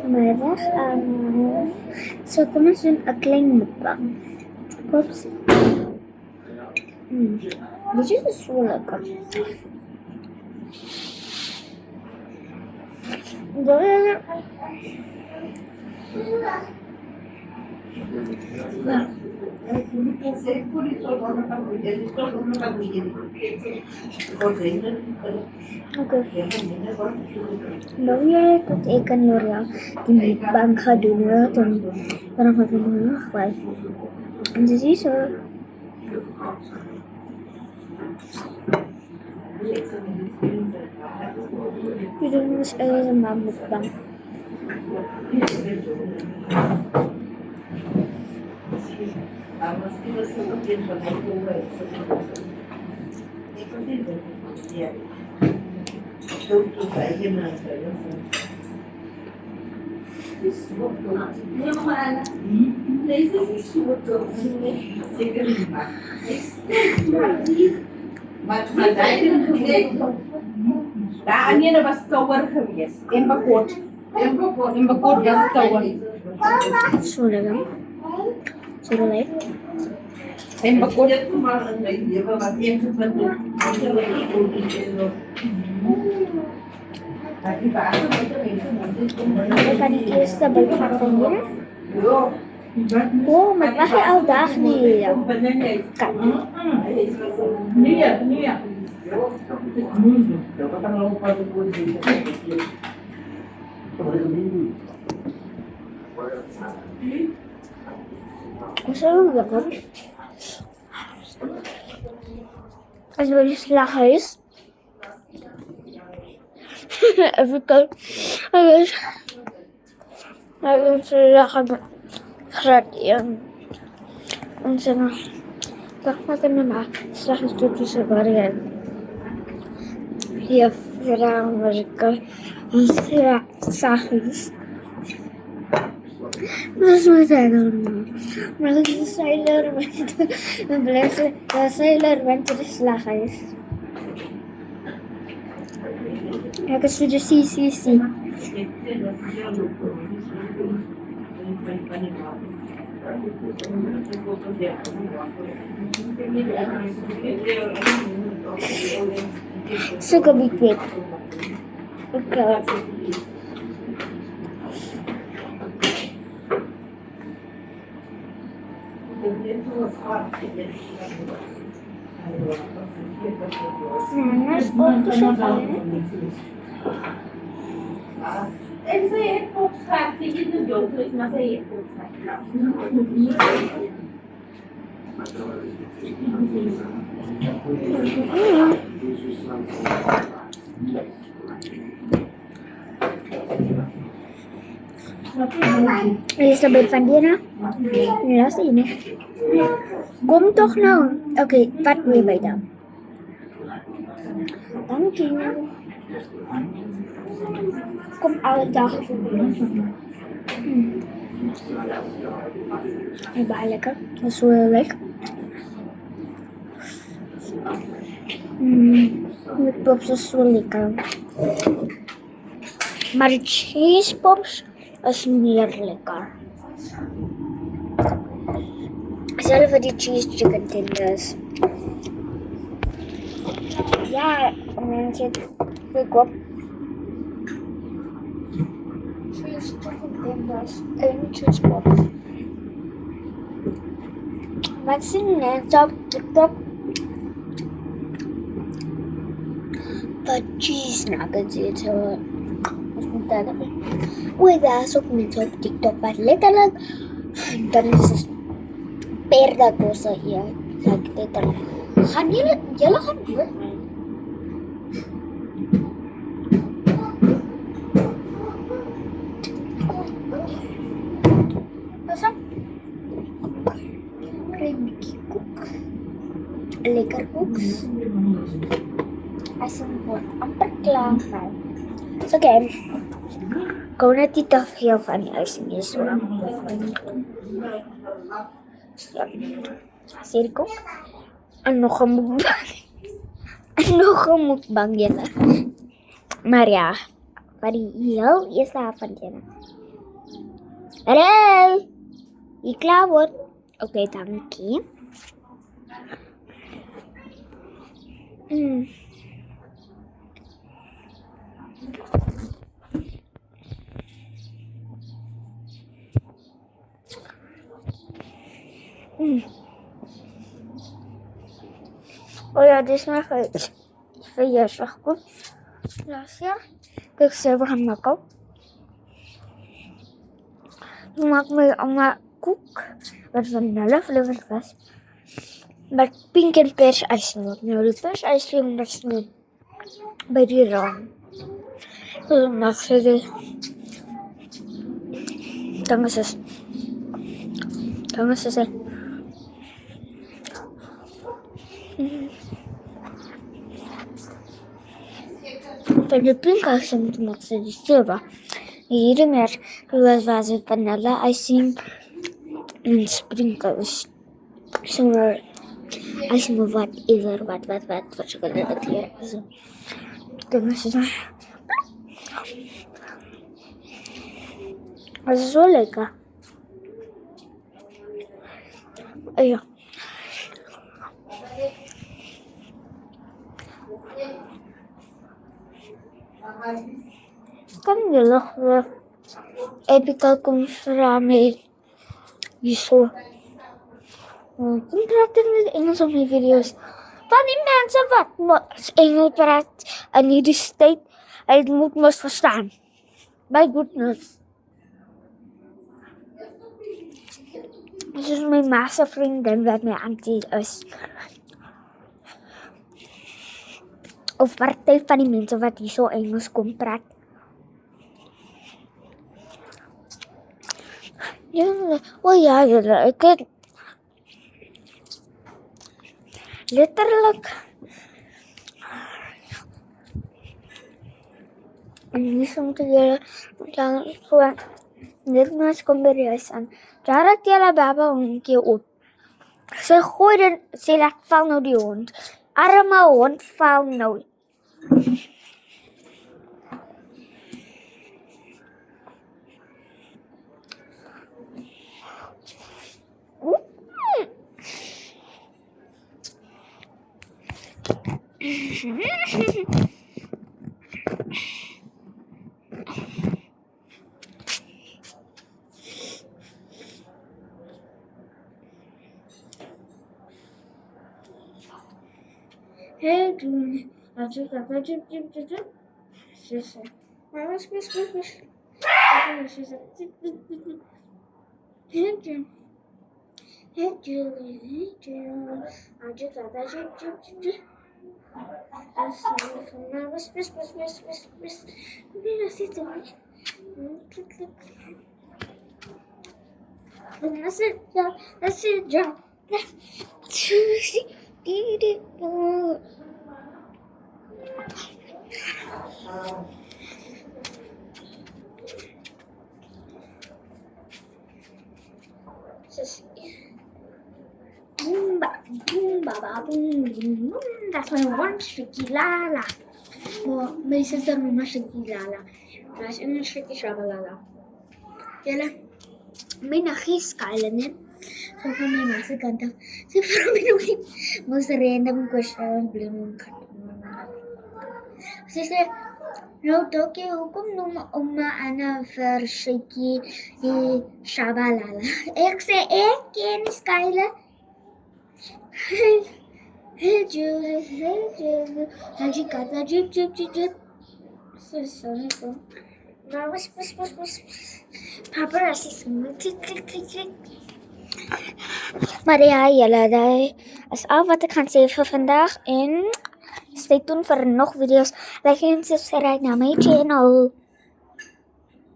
Middag. So kom ons doen 'n klein mukbang. Pops. Dit is so lekker. Ja. Oké. Nou jij dat ik en Loria die bank gaan doen, dan gaan we nog wel. En ze is zo. We doen dus even een mukbang. Daar nie was tower geweest. En bekort was tower. Zo lekker. Zo lekker. En bekort Ik kan die eerste bite van hier. Oh, maar mag je al dag niet. Kijk. Zo lekker. Als we dus lachen is. Even kijken. Even lachen. Gradien. En zo. Dat gaat er maar. Slag is tot tussen variant. Hier vrouw Amerika. Ja, zachtjes. Dat is wat hij dan. Maar dat is sailor met een blessing. Dat is sailor met de slag is. Ja, ik zie de zie. Suka big. Okay. Mas outro champanhe. En sy het popskat, sy het nie jou vlees, maar sy het popskat. Is dat bij van die nou? Ja, dat is die, hè? Kom toch nou. Oké, wat wil je bij dan? Dank je. Kom alle dag. Ik ben lekker. Dat is wel lekker. Met pops is wel lekker. Maar de cheese pops is meer lekker. Zelfs die cheese chicken tenders. Ja, mensen, ik op. Cheese chicken tenders en cheese pops. Maar zien mensen op TikTok dat cheese nuggets eten. Oei, daar is ook mensen op TikTok wat letterlijk. Dan is het perda cosa hier. Like letterlijk. Gaan jullie gaan doen? Wat is dat? Kremkie koek. Lekker koeks. As in wordt amper klaar. So, oké. Kau net niet te veel van die icing is hoor. Ja. Cirkel. En nog een mukbang. En nog een mukbang. Maar ja. Wat die heel eerste avondjene. Hallo! Jy klaar word? Oké, dankie. Oh ja, dit is nog uit verjaarsdagkoek. Laas jaar. Kijk, ze gaan maken. Toen maak mijn oma koek. Met vanille flavored was. Met pink en pers ijscream. Nou, de pers ijscream, dat is nu bij die raam. Dan maak ze de... Dan is het. Bij de pink ijscream maak ze de silver. Hier meer was het vanille icing en sprinkles. Zomaar icing of whatever, wat chocolade hier is. Dan is het maar. Het is zo lekker. Ja. Kan je nog heb ik al confirmeren mee hierzo. Kom praten in het Engels op mijn video's. Van die mensen wat Engels praat en hierdie tyd, hy moet mos verstaan. My goodness. Dit is my ma se vriendin wat my auntie is. Of party van die mense wat hierso Engels kom praat. Ja, ja, ik het letterlijk niet zo te dan gewoon net maar kom bij huis aan. Daar het jelle baba een keer op. Ze gooide, ze laat val nou die hond. Arme hond val nou. Hey, That's my one tricky lala. Well, my sister mama tricky lala. That's in tricky shabalala. Yala, may nakiskala niya. So kung may nasa kanta, siguro may most random question blimong kanta. Sister, no toki hukum numa ana ver tricky shabalala. Ek sê ek ken Skyla. Hey Judy, had you got that drip? So sorry, bro. Now whis. Paparazzi, click. Maar ja, julle, dat is al wat ik ga zeggen voor vandaag. En stay tuned voor nog video's. Like en subscribe naar mijn channel.